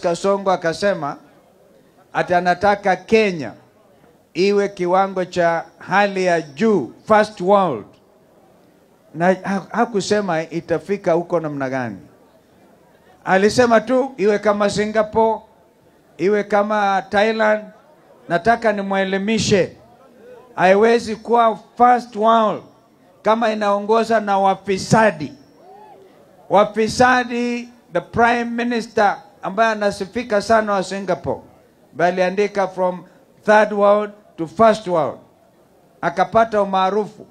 Kasongo akasema ati anataka Kenya iwe kiwango cha hali ya juu, first world. Na hakusema itafika huko namna gani. Alisema tu iwe kama Singapore, iwe kama Thailand. Nataka nimwelimishe. Haiwezi kuwa first world kama inaongoza na wafisadi. Wafisadi, the prime minister ambaye anasifika sana wa Singapore, bali andika from third world to first world. Akapata umaarufu.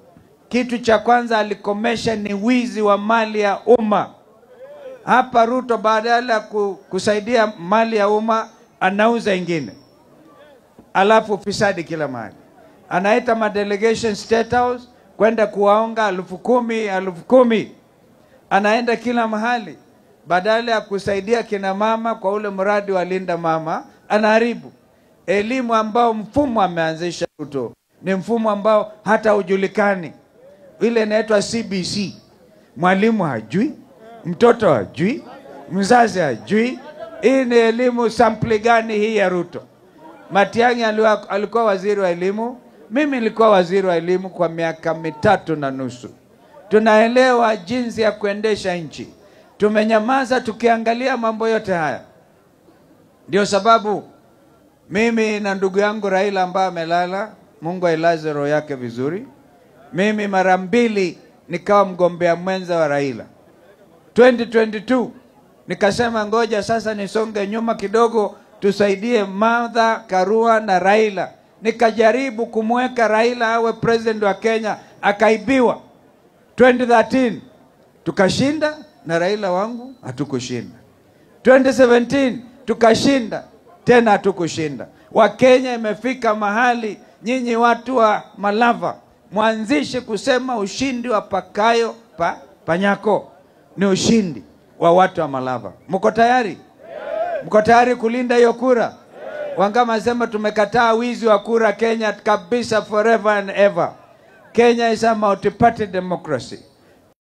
Kitu cha kwanza alikomesha ni wizi wa mali ya umma. Hapa Ruto badala ya kusaidia mali ya umma anauza ingine. Alafu ufisadi kila mahali. Anaita madelegation state house kwenda kuwaonga 10,000. Anaenda kila mahali. Badala ya kusaidia kina mama kwa ule mradi wa Linda Mama, anaharibu. Elimu ambao mfumo ameanzisha Ruto ni mfumo ambao hata hujulikani. Ile inaitwa CBC. Mwalimu hajui, mtoto hajui, mzazi hajui. Hii ni elimu sample gani hii ya Ruto? Matiang'i alikuwa waziri wa elimu, mimi nilikuwa waziri wa elimu kwa miaka 3.5. Tunaelewa jinsi ya kuendesha nchi. Tumenyamaza tukiangalia mambo yote haya. Ndio sababu mimi na ndugu yangu Raila ambaye amelala, Mungu ailaze roho yake vizuri, mimi mara 2 nikawa mgombea mwenza wa Raila. 2022 nikasema ngoja sasa nisonge nyuma kidogo, tusaidie Martha Karua na Raila. Nikajaribu kumweka Raila awe president wa Kenya, akaibiwa. 2013 tukashinda na Raila wangu hatukushinda. 2017 tukashinda tena hatukushinda. Wakenya imefika mahali nyinyi watu wa Malava mwanzishe kusema ushindi wa Pakayo Panyako ni ushindi wa watu wa Malava. Mko tayari? Mko tayari kulinda hiyo kura? Wangama sema tumekataa wizi wa kura Kenya kabisa, forever and ever. Kenya is a multi-party democracy.